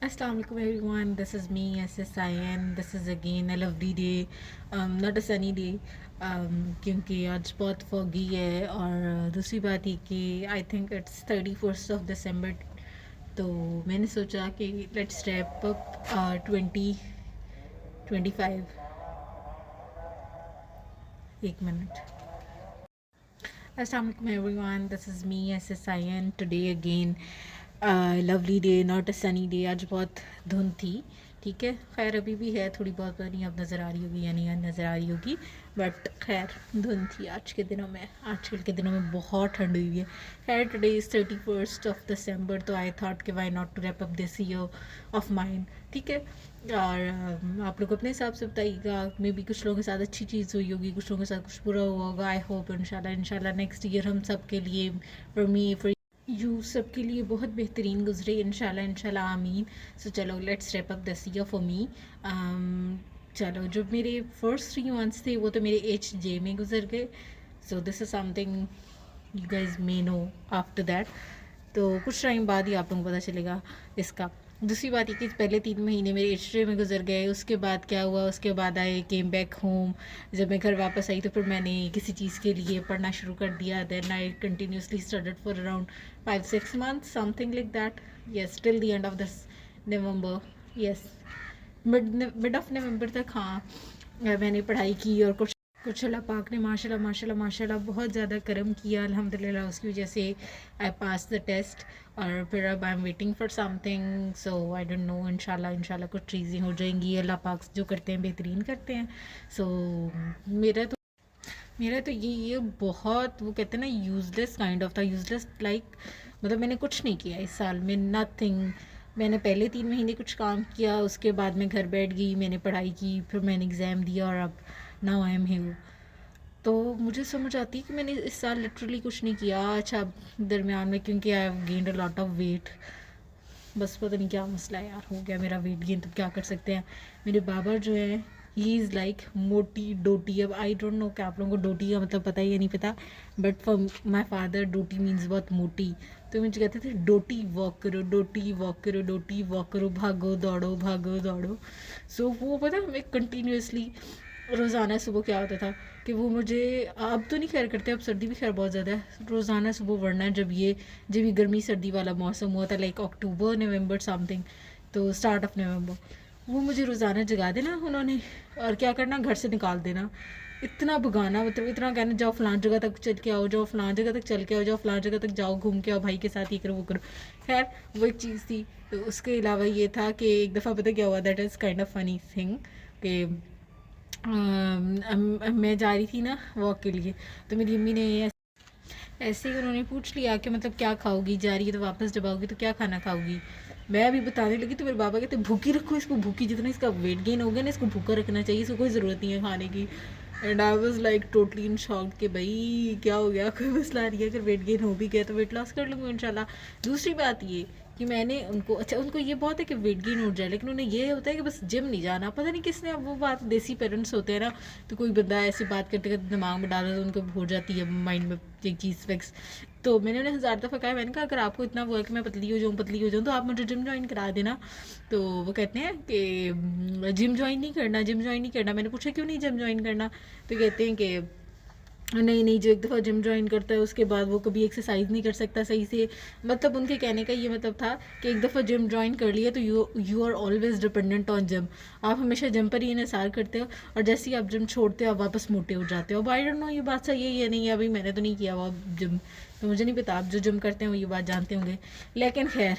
Assalamu alaikum everyone. This is me, SSIN. This is again a lovely day, not a sunny day, क्योंकि आज बहुत foggy है और दूसरी बात ये कि I think it's 31st of December. तो मैंने सोचा कि let's wrap up 2025. एक minute. Assalamu alaikum everyone. This is me, SSIN. Today again, lovely day, not a sunny day. आज बहुत धुंध थी. ठीक है, खैर अभी भी है थोड़ी बहुत, पता नहीं अब नज़र आ रही होगी या नहीं नज़र आ रही होगी, बट खैर धुंध थी आज के दिनों में. आजकल के दिनों में बहुत ठंड हुई है. खैर today is 31st of December, तो आई थॉट कि why not to wrap up this year of mine. ठीक है, और आप लोग अपने हिसाब से बताइएगा. मे बी कुछ लोगों के साथ अच्छी चीज़ हुई होगी, कुछ लोगों के साथ कुछ बुरा हुआ होगा. आई होप इंशाल्लाह नेक्स्ट ईयर हम सब के लिए, फॉर मी, फॉर यू, सब के लिए बहुत बेहतरीन गुजरे. इंशाल्लाह आमीन. सो चलो let's wrap up this year for me. चलो, जो मेरे फर्स्ट 3 मंथ्स थे वो तो मेरे HJ में गुजर गए. So this is something you guys may know after that. तो कुछ टाइम बाद ही आप लोगों को पता चलेगा इसका. दूसरी बात ये कि पहले 3 महीने मेरे HJ में गुजर गए. उसके बाद क्या हुआ, उसके बाद आई केम बैक होम. जब मैं घर वापस आई तो फिर मैंने किसी चीज़ के लिए पढ़ना शुरू कर दिया. Then I continuously studied for around 5-6 months, something like that. Yes, till the end of this November. Yes, mid of November तक. हाँ, मैंने पढ़ाई की और कुछ अल्लाह पाक ने माशाल्लाह बहुत ज़्यादा करम किया अल्हम्दुलिल्लाह. उसकी वजह से आई पास द टेस्ट. और फिर अब I am waiting for something. So I don't know, इंशाल्लाह कुछ चीज़ें हो जाएंगी. अल्लाह पाक जो करते हैं बेहतरीन करते हैं. सो मेरा तो ये बहुत, वो कहते हैं ना, यूज़लेस काइंड ऑफ था. यूज़लेस लाइक, मतलब मैंने कुछ नहीं किया इस साल में, नथिंग. मैंने पहले 3 महीने कुछ काम किया, उसके बाद मैं घर बैठ गई, मैंने पढ़ाई की, फिर मैंने एग्ज़ाम दिया और अब नाउ आई एम हियर. तो मुझे समझ आती है कि मैंने इस साल लिटरली कुछ नहीं किया. अच्छा, दरमियान में क्योंकि I have gained a lot of weight. बस पता नहीं क्या मसला है यार, हो गया मेरा वेट गेन. तो क्या कर सकते हैं. मेरे बाबा जो है, ही इज़ लाइक मोटी डोटी. अब आई डोंट नो कि आप लोगों को डोटी का मतलब पता है या नहीं पता, but for my father Doti means बहुत मोटी. तो मुझे कहते थे डोटी वॉक करो, डोटी वॉक करो, डोटी वॉक करो, भागो दौड़ो, भागो दौड़ो. सो वो पता है, मैं कंटिन्यूसली रोज़ाना सुबह क्या होता था कि वो मुझे, अब तो नहीं खैर करते, अब सर्दी भी खैर बहुत ज़्यादा है. रोज़ाना सुबह, वरना जब ये गर्मी सर्दी वाला मौसम हुआ था, लाइक अक्टूबर नवंबर समथिंग, तो स्टार्ट ऑफ नवंबर, वो मुझे रोज़ाना जगा देना उन्होंने, और क्या करना, घर से निकाल देना. इतना भगाना, मतलब इतना कहना, जाओ फलां जगह तक चल के आओ, जाओ फलां जगह तक चल के आओ, जाओ फलां जगह तक जाओ, घूम के आओ भाई के साथ, ये करो वो करो. खैर वो एक चीज़ थी. तो उसके अलावा ये था कि एक दफ़ा पता क्या हुआ, that is kind of funny thing, कि मैं जा रही थी ना वॉक के लिए. तो मेरी अम्मी ने ऐसे ही उन्होंने पूछ लिया कि मतलब क्या खाओगी, जा रही है तो वापस जब आओगी तो क्या खाना खाओगी. मैं अभी बताने लगी तो मेरे बाबा कहते भूखी रखो इसको, भूखी, जितना इसका वेट गेन हो गया ना, इसको भूखा रखना चाहिए, इसको कोई ज़रूरत नहीं है खाने की. And I was like totally in shock कि भाई क्या हो गया, कोई मसला नहीं है, अगर वेट गेन हो भी गया तो वेट लॉस कर लूँगी इंशाल्लाह. दूसरी बात ये कि मैंने उनको, अच्छा उनको ये बहुत है कि वेट गेन हो जाए, लेकिन उन्हें ये होता है कि बस जिम नहीं जाना. पता नहीं किसने, अब वो बात, देसी पेरेंट्स होते हैं ना, तो कोई बंदा ऐसी बात करते करते दिमाग में डाला तो उनको हो जाती है माइंड में एक चीज़ फिक्स. तो मैंने उन्हें 1000 दफ़ा कहा, मैंने कहा अगर आपको इतना वो है कि मैं पतली हो जाऊँ तो आप मुझे जिम ज्वाइन करा देना. तो वो कहते हैं कि जिम ज्वाइन नहीं करना, जिम ज्वाइन नहीं करना. मैंने पूछा क्यों नहीं जिम ज्वाइन करना. तो कहते हैं कि नहीं, जो एक दफ़ा जिम ज्वाइन करता है उसके बाद वो कभी एक्सरसाइज नहीं कर सकता सही से. मतलब उनके कहने का ये मतलब था कि एक दफ़ा जिम ज्वाइन कर लिया तो you are always dependent on gym. आप हमेशा जिम पर ही इन्हिसार करते हो, और जैसे ही आप जिम छोड़ते हो आप वापस मोटे हो जाते हो. अब आई डोंट नो ये बात सही है या नहीं है, अभी मैंने तो नहीं किया हुआ जिम, तो मुझे नहीं पता. आप जो जिम करते हैं वो ये बात जानते होंगे. लेकिन खैर,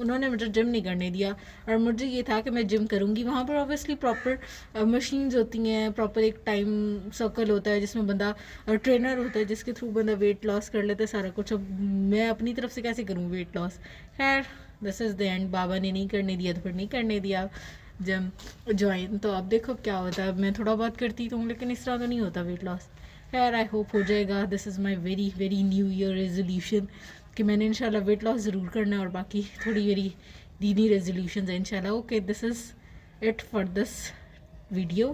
उन्होंने मुझे जिम नहीं करने दिया, और मुझे ये था कि मैं जिम करूँगी. वहाँ पर ऑब्वियसली प्रॉपर मशीन्स होती हैं, प्रॉपर एक टाइम सर्कल होता है जिसमें बंदा, ट्रेनर होता है जिसके थ्रू बंदा वेट लॉस कर लेता है सारा कुछ. अब मैं अपनी तरफ से कैसे करूँ वेट लॉस. खैर दिस इज़ द एंड. बाबा ने नहीं करने दिया तो फिर नहीं करने दिया जिम ज्वाइन. तो अब देखो क्या होता है. मैं थोड़ा बहुत करती तो हूँ, लेकिन इस तरह तो नहीं होता वेट लॉस. खैर आई होप हो जाएगा. This is my very very new year resolution कि मैंने इंशाल्लाह वेट लॉस ज़रूर करना है, और बाकी थोड़ी मेरी दीनी रेजोल्यूशन है इंशाल्लाह. Okay, this is it for this video.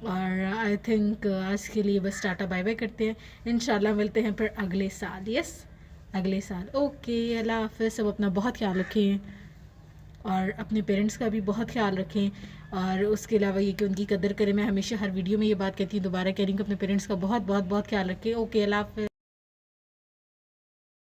और आई थिंक आज के लिए बस टाटा बाय बाय करते हैं. इंशाल्लाह मिलते हैं फिर अगले साल. यस, अगले साल. ओके, अल्लाह हाफ़िज़. सब अपना बहुत ख्याल रखें. और अपने पेरेंट्स का भी बहुत ख्याल रखें। और उसके अलावा ये कि उनकी कदर करें। मैं हमेशा हर वीडियो में ये बात कहती हूँ, दोबारा कह रही हूँ कि अपने पेरेंट्स का बहुत बहुत बहुत ख्याल रखें। ओके, अल्लाह हाफ़िज़।